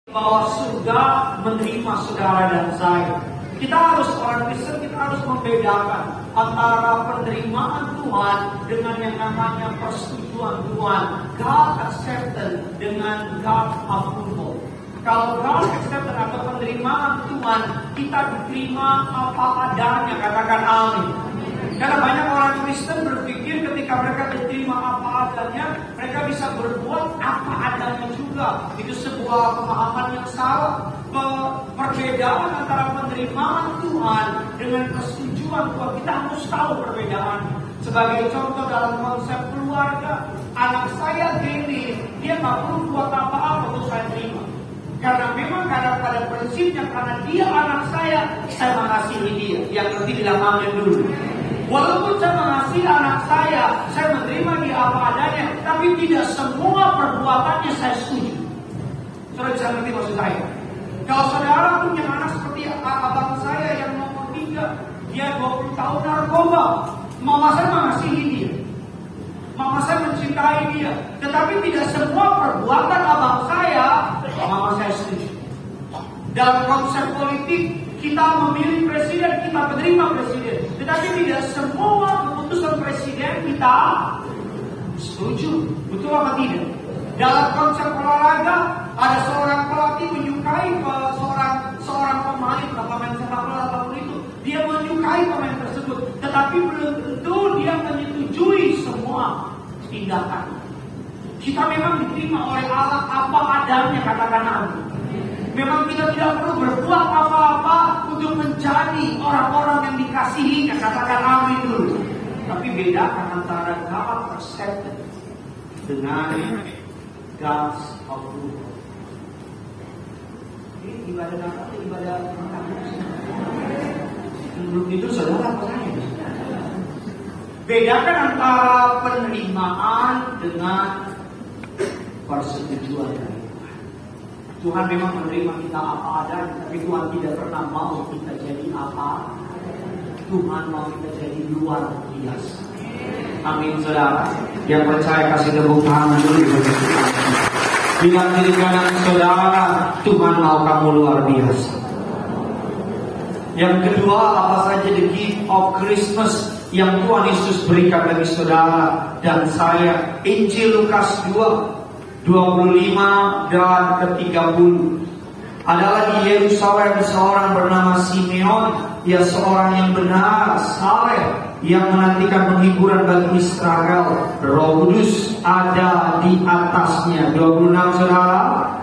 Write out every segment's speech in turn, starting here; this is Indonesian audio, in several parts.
bahwa surga menerima saudara dan saya. Kita harus, orang Kristen, kita harus membedakan antara penerimaan Tuhan dengan yang namanya persetujuan Tuhan, God acceptance, dengan God approval. Kalau God acceptance atau penerimaan Tuhan, kita diterima apa adanya, katakan amin. Karena banyak orang Kristen berpikir ketika mereka diterima apa adanya, mereka bisa berbuat apa adanya juga. Itu sebuah pemahaman yang salah. Perbedaan antara penerimaan Tuhan dengan persetujuan Tuhan, kita harus tahu perbedaan. Sebagai contoh dalam konsep keluarga, anak saya gini, dia nggak perlu buat apa-apa untuk saya terima. Karena memang pada prinsipnya, karena dia anak saya mengasihi dia. Yang ngerti bilang amin dulu. Walaupun saya mengasihi anak saya menerima dia apa adanya, tapi tidak semua perbuatannya saya setuju. Saudara bisa ngerti maksud saya? Kalau saudara punya anak seperti abang saya yang nomor 3, dia 20 tahun narkoba, mama saya mengasihi dia, mama saya mencintai dia, tetapi tidak semua perbuatan abang saya, mama saya setuju. Dalam konsep politik, kita memilih presiden, kita menerima presiden, tetapi tidak semua keputusan presiden kita setuju. Betul apa tidak? Dalam konsep olahraga, ada seorang pelatih menyukai seorang pemain sepak bola apapun itu, dia menyukai pemain tersebut, tetapi belum tentu dia menyetujui semua tindakan. Kita memang diterima oleh Allah apa adanya, katakan amin. Memang kita tidak perlu berbuat apa-apa untuk menjadi orang-orang yang dikasihi, katakan amin dulu. Tapi bedakan antara God acceptance dengan God's approval. Ini ibadah apa? Ibadah makan. Menurut itu saudara apa saja? Bedakan antara penerimaan dengan persetujuan dari Tuhan. Tuhan memang menerima kita apa adanya, tapi Tuhan tidak pernah mau kita jadi apa. Tuhan mau kita jadi luar biasa. Amin saudara. Yang percaya kasih tepuk tangan dulu. Bila kiri kanan saudara, Tuhan mau kamu luar biasa. Yang kedua, apa saja the gift of Christmas yang Tuhan Yesus berikan bagi saudara dan saya. Injil Lukas 2:25 dan ke-30. Adalah di Yerusalem seorang bernama Simeon. Dia seorang yang benar, saleh, yang menantikan penghiburan bagi Israel. Roh Kudus ada di atasnya. 26 saudara.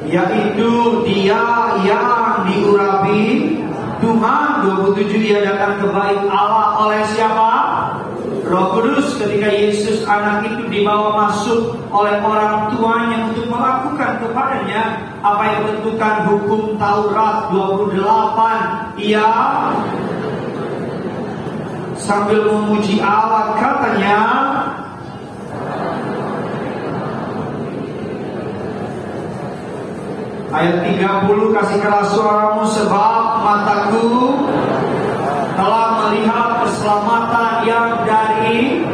Yaitu dia yang diurapi Tuhan. 27 dia datang ke bait Allah oleh siapa? Roh Kudus. Ketika Yesus anak itu dibawa masuk oleh orang tuanya untuk melakukan kepadanya apa yang ditentukan hukum Taurat 28, ia sambil memuji Allah katanya, ayat 30, kasih keras suaramu sebab mataku telah melihat keselamatan yang dari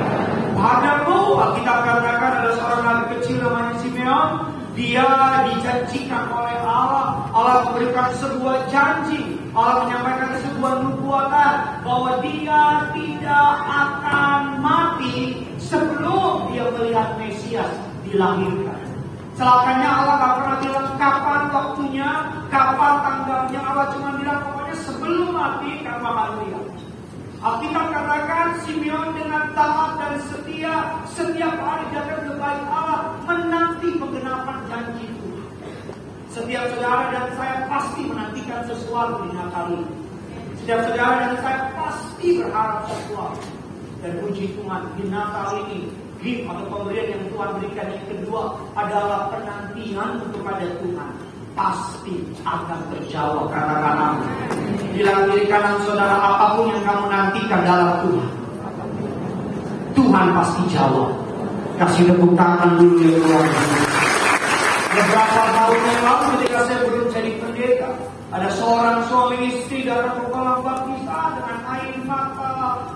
padamu. Alkitab katakan ada seorang nabi kecil namanya Simeon. Dia dijanjikan oleh Allah. Allah memberikan sebuah janji. Allah menyampaikan sebuah nubuatan bahwa dia tidak akan mati sebelum dia melihat Mesias dilahirkan. Celakanya Allah tak pernah bilang kapan waktunya, kapan tanggalnya. Allah cuma bilang pokoknya sebelum mati kamu akan lihat. Alkitab katakan Simeon dengan taat dan setia setiap hari datang ke bait Allah menanti penggenapan janji Tuhan. Setiap saudara dan saya pasti menantikan sesuatu di Natal ini. Setiap saudara dan saya pasti berharap sesuatu. Dan puji Tuhan di Natal ini, gift atau pemberian yang Tuhan berikan yang kedua adalah penantian kepada Tuhan. Pasti akan terjawab, katakan amin. Bila kiri kanan saudara, apapun yang kamu nantikan dalam Tuhan, Tuhan pasti jawab. Kasih tepuk tangan dulu ya Tuhan. Beberapa tahun yang lalu ketika saya belum jadi pendeta, ada seorang suami istri datang ke kolam baptisan dengan air mata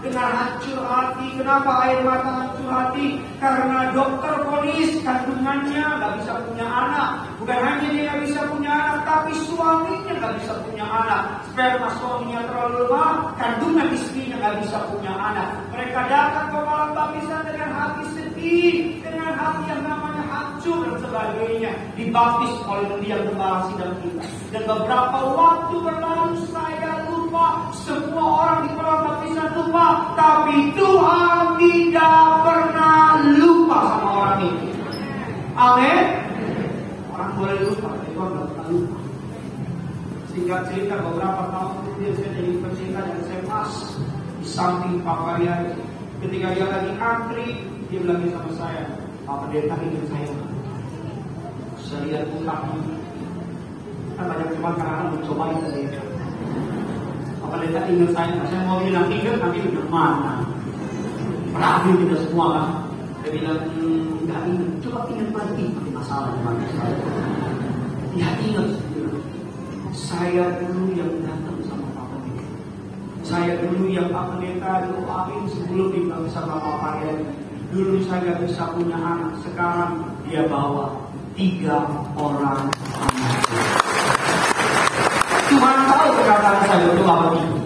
dengan hancur hati. Kenapa air mata hancur hati? Karena dokter vonis kandungannya nggak bisa punya anak. Bukan hanya dia nggak bisa punya anak, tapi suaminya nggak bisa punya anak. Sperma suaminya terlalu lemah, kandungan istrinya nggak bisa punya anak. Mereka datang ke malam baptisan dengan hati sedih, dengan hati yang namanya hancur dan sebagainya. Dibaptis oleh dia gembala sidang kita. Dan beberapa waktu berlalu saya lupa, semua orang di malam baptisan lupa, tapi Tuhan tidak pernah lupa sama orang ini. Amin. Orang boleh lupa, tapi Tuhan tidak pernah lupa. Singkat cerita, beberapa tahun kemudian saya jadi pencinta dan saya pas di samping Pak Maria. Ketika dia lagi antri, dia bilang sama saya, Pak Pendeta ingin saya. Saya lihat utangnya. Kan banyak cuma karena mencoba itu. Pak Pendeta ingat saya mau bilang ingat, nanti bilang mana? Berarti kita semua kan. Dia bilang, enggak ingat, coba ingat lagi. Masalah gimana? Ya ingat. Saya dulu yang datang sama Pak Pendeta. Saya dulu yang Pak Pendeta doain sebelum dibilang sama Pak Maria. Dulu saya gak bisa punya anak. Sekarang dia bawa 3 orang anak. Tuhan tahu perkataan saya berdoa begitu.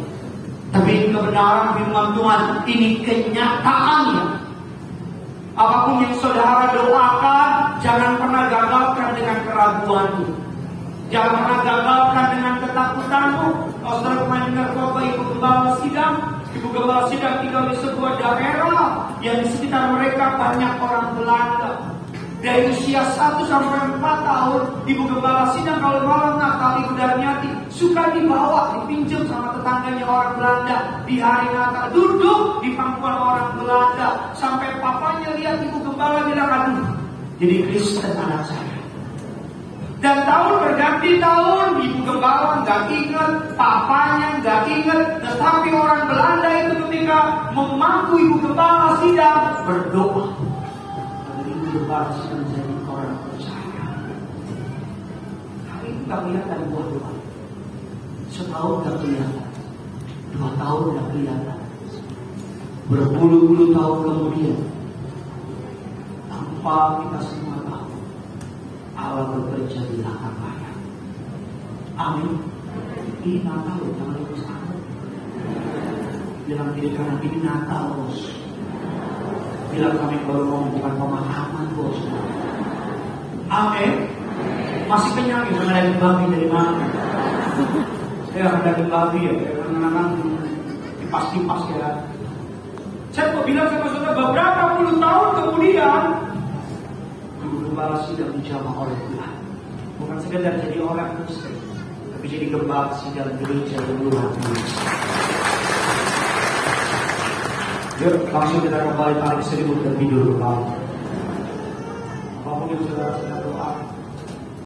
Tapi kebenaran firman Tuhan ini kenyataannya. Apapun yang saudara doakan, jangan pernah gagalkan dengan keraguanmu. Jangan pernah gagalkan dengan ketakutanmu. Kalau saudara pernah dengar khotbah Ibu Gembala Sidang, Ibu Gembala Sidang tinggal di sebuah daerah yang di sekitar mereka banyak orang Belanda. Dari usia 1 sampai 4 tahun, Ibu Gembala Sidang kalau malam Natal Ibu Darmiati suka dibawa, dipinjam sama tetangganya orang Belanda di hari Natal. Duduk di pangkuan orang Belanda. Sampai papanya lihat Ibu Gembala bilang, aduh, jadi Kristen anak saya. Dan tahun berganti tahun, Ibu Gembala nggak ingat, papanya nggak ingat. Tetapi orang Belanda itu ketika memangku Ibu Gembala Sidang berdoa. Ibu Gembala Sidang menjadi orang percaya. Hari itu nggak kelihatan buah doa. Setahun nggak kelihatan, 2 tahun nggak kelihatan, berpuluh-puluh tahun kemudian, tanpa kita semua tahu, Allah bekerja di belakang layar. Amin. Ini Natal, jangan lupa sama. Bilang diri kanan, ini Natal, bos. Bilang kami baru mau bukan pemahaman, bos. Amin. Masih kenyang ya, dengan daging babi dari mana? Saya akan daging babi ya, karena kipas-kipas ya. Saya mau bilang sama saudara, beberapa puluh tahun kemudian, Ibu Gembala Sidang dijamah oleh Tuhan. Bukan sekedar jadi orang Kristen, tapi jadi gembala sidang gereja yang luar biasa. Yuk, langsung kita kembali tarik 1000 terlebih dulu. Apapun yang saudara